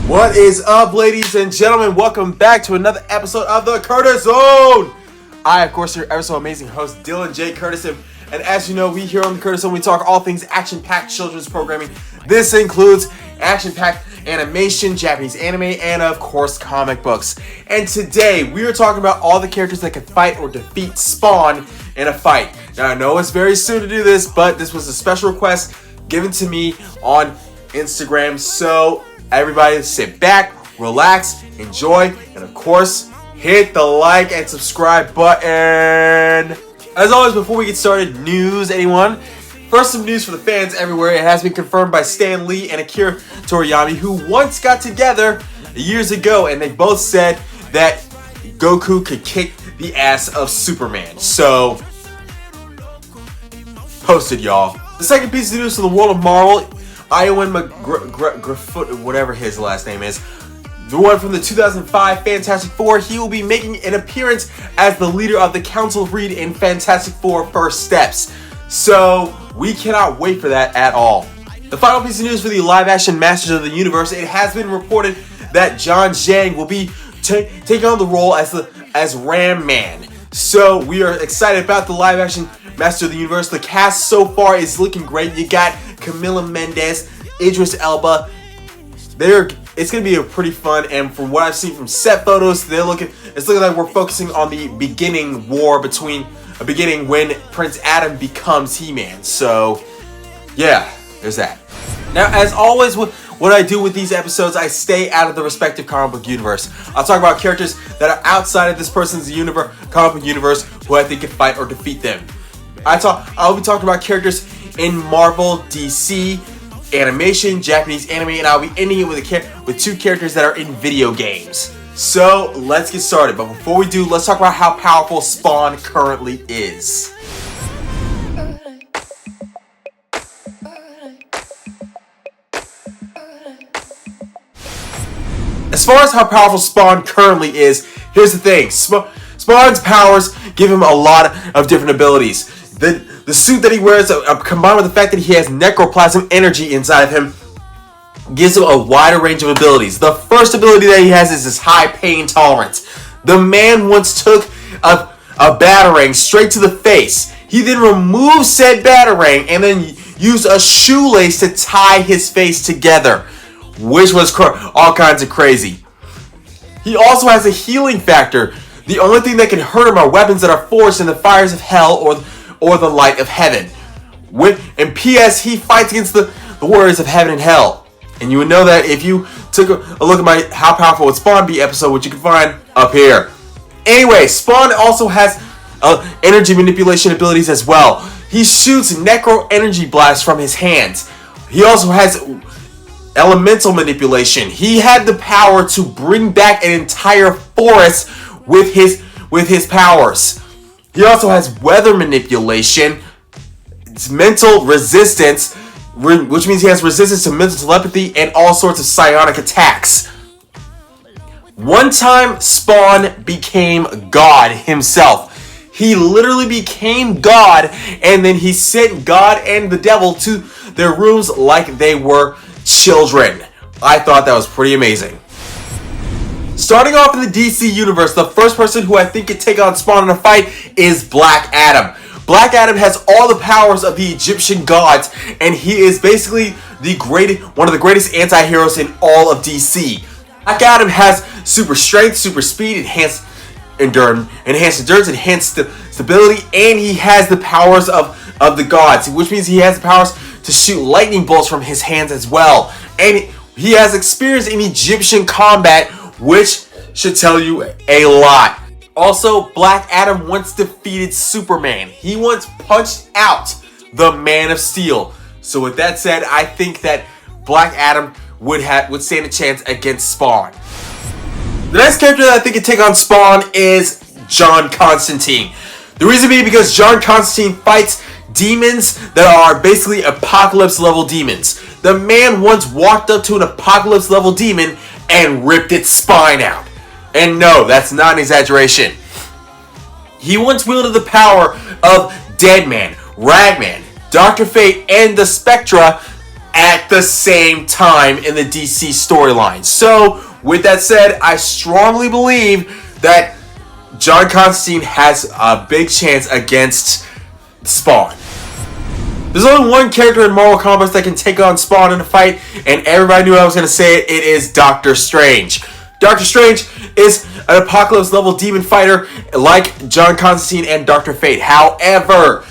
What is up, ladies and gentlemen? Welcome back to another episode of the Curtis Zone. I, of course, your ever so amazing host, Dylan J. Curtis. And as you know, we here on the Curtis Zone, we talk all things action-packed children's programming. This includes action-packed animation, Japanese anime, and of course, comic books. And today, we are talking about all the characters that can fight or defeat Spawn in a fight. Now, I know it's very soon to do this, but this was a special request given to me on Instagram. So, everybody sit back, relax, enjoy, and of course, hit the like and subscribe button. As always, before we get started, news, anyone? First, some news for the fans everywhere. It has been confirmed by Stan Lee and Akira Toriyama, who once got together years ago, and they both said that Goku could kick the ass of Superman. So, posted, y'all. The second piece of news for the world of Marvel, Ewan McGregor, whatever his last name is, the one from the 2005 Fantastic Four, he will be making an appearance as the leader of the Council of Reed in Fantastic Four First Steps. So, we cannot wait for that at all. The final piece of news for the live-action Masters of the Universe, it has been reported that John Zhang will be taking on the role as Ram Man. So, we are excited about the live-action Masters of the Universe. The cast so far is looking great. You got Camila Mendes, Idris Elba. It's going to be a pretty fun, and from what I've seen from set photos, it's looking like we're focusing on the beginning when Prince Adam becomes He-Man. So, yeah, there's that. Now, as always, what I do with these episodes, I stay out of the respective comic book universe. I'll talk about characters that are outside of this person's comic book universe who I think can fight or defeat them. I'll be talking about characters in Marvel, DC, animation, Japanese anime, and I'll be ending it with two characters that are in video games. So, let's get started. But before we do, let's talk about how powerful Spawn currently is. As far as how powerful Spawn currently is, here's the thing. Spawn's powers give him a lot of different abilities. The suit that he wears, combined with the fact that he has necroplasm energy inside of him, gives him a wider range of abilities. The first ability that he has is his high pain tolerance. The man once took a batarang straight to the face. He then removed said batarang and then used a shoelace to tie his face together, which was all kinds of crazy. He also has a healing factor. The only thing that can hurt him are weapons that are forged in the fires of hell or the light of heaven. And P.S. he fights against the warriors of heaven and hell. And you would know that if you took a look at my How Powerful Would Spawn Be episode, which you can find up here. Anyway, Spawn also has energy manipulation abilities as well. He shoots necro energy blasts from his hands. He also has elemental manipulation. He had the power to bring back an entire forest with his powers. He also has weather manipulation, it's mental resistance, which means he has resistance to mental telepathy and all sorts of psionic attacks. One time, Spawn became God himself. He literally became God, and then he sent God and the devil to their rooms like they were children. I thought that was pretty amazing. Starting off in the DC universe, the first person who I think could take on Spawn in a fight is Black Adam. Black Adam has all the powers of the Egyptian gods, and he is basically one of the greatest anti-heroes in all of DC. Black Adam has super strength, super speed, enhanced endurance, enhanced stability, and he has the powers of the gods, which means he has the powers to shoot lightning bolts from his hands as well. And he has experience in Egyptian combat, which should tell you a lot. Also, Black Adam once defeated Superman. He once punched out the Man of Steel. So with that said, I think that Black Adam would stand a chance against Spawn. The next character that I think could take on Spawn is John Constantine. The reason being because John Constantine fights demons that are basically apocalypse level demons. The man once walked up to an apocalypse level demon and ripped its spine out. And no, that's not an exaggeration. He once wielded the power of Deadman, Ragman, Dr. Fate, and the Spectra at the same time in the DC storyline. So, with that said, I strongly believe that John Constantine has a big chance against Spawn. There's only one character in Marvel Comics that can take on Spawn in a fight, and everybody knew I was going to say it. It is Doctor Strange. Doctor Strange is an Apocalypse level demon fighter like John Constantine and Dr. Fate. However,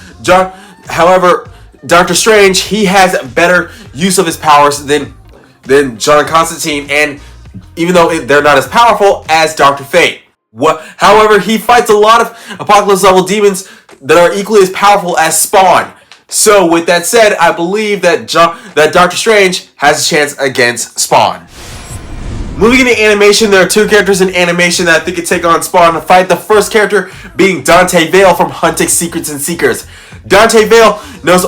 Doctor Strange, he has better use of his powers than John Constantine, and even though they're not as powerful as Dr. Fate. However, he fights a lot of Apocalypse level demons that are equally as powerful as Spawn. So, with that said, I believe that Doctor Strange has a chance against Spawn. Moving into animation, there are two characters in animation that I think could take on Spawn in a fight. The first character being Dante Vale from Hunting Secrets and Seekers. Dante Vale knows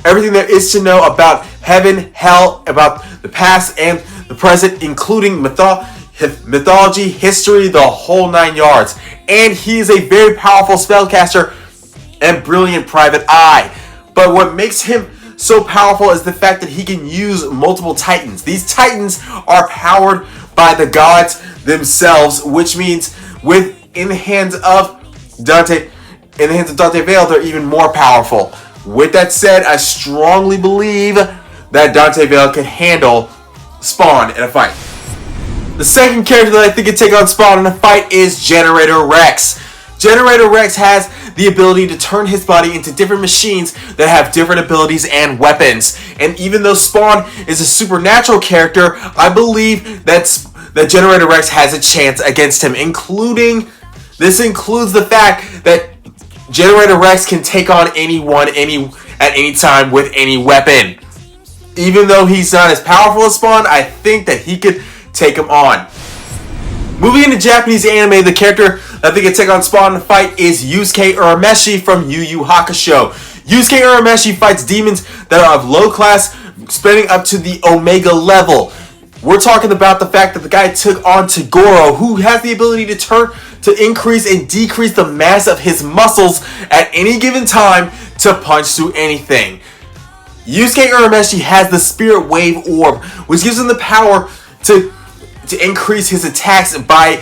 everything there is to know about heaven, hell, about the past and the present, including mythology, history, the whole 9 yards. And he is a very powerful spellcaster and brilliant private eye. But what makes him so powerful is the fact that he can use multiple titans. These titans are powered by the gods themselves, which means in the hands of Dante Vale, they're even more powerful. With that said, I strongly believe that Dante Vale can handle Spawn in a fight. The second character that I think can take on Spawn in a fight is Generator Rex. Generator Rex has the ability to turn his body into different machines that have different abilities and weapons. And even though Spawn is a supernatural character, I believe that Generator Rex has a chance against him, this includes the fact that Generator Rex can take on anyone at any time with any weapon. Even though he's not as powerful as Spawn, I think that he could take him on. Moving into Japanese anime, the character that they can take on Spawn in a fight is Yusuke Urameshi from Yu Yu Hakusho. Yusuke Urameshi fights demons that are of low class, spreading up to the Omega level. We're talking about the fact that the guy took on Toguro, who has the ability to increase and decrease the mass of his muscles at any given time to punch through anything. Yusuke Urameshi has the Spirit Wave Orb, which gives him the power to increase his attacks by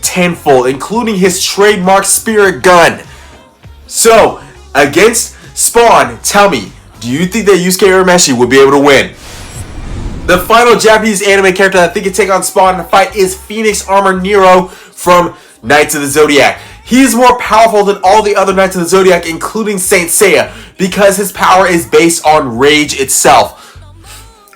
tenfold, including his trademark Spirit Gun. So, against Spawn, tell me, do you think that Yusuke Urameshi would be able to win? The final Japanese anime character that I think can take on Spawn in a fight is Phoenix Armor Nero from Knights of the Zodiac. He is more powerful than all the other Knights of the Zodiac, including Saint Seiya, because his power is based on rage itself.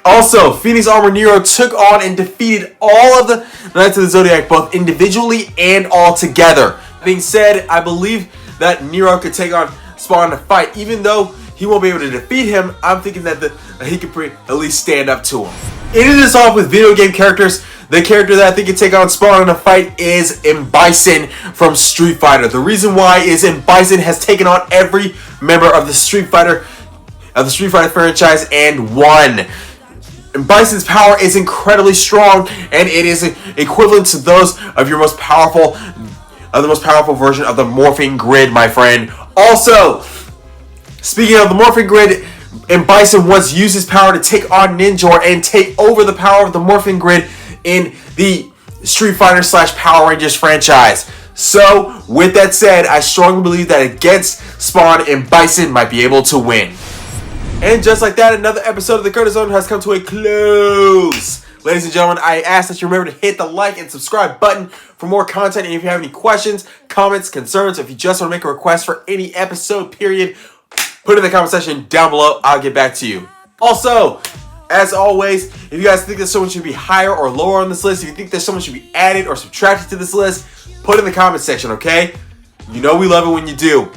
Also, Phoenix Armor Nero took on and defeated all of the Knights of the Zodiac, both individually and all together. That being said, I believe that Nero could take on Spawn in a fight. Even though he won't be able to defeat him, I'm thinking that he could at least stand up to him. Ending this off with video game characters, the character that I think can take on Spawn in a fight is M. Bison from Street Fighter. The reason why is M. Bison has taken on every member of the Street Fighter franchise and won. And Bison's power is incredibly strong, and it is equivalent to those of the most powerful version of the Morphing Grid, my friend. Also, speaking of the Morphing Grid, and Bison once used his power to take on Ninjor and take over the power of the Morphing Grid in the Street Fighter / Power Rangers franchise. So, with that said, I strongly believe that against Spawn, and Bison might be able to win. And just like that, another episode of the Curtis Zone has come to a close. Ladies and gentlemen, I ask that you remember to hit the like and subscribe button for more content. And if you have any questions, comments, concerns, if you just want to make a request for any episode, period, put it in the comment section down below. I'll get back to you. Also, as always, if you guys think that someone should be higher or lower on this list, if you think that someone should be added or subtracted to this list, put it in the comment section, okay? You know we love it when you do.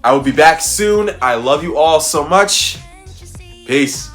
I will be back soon. I love you all so much. Peace.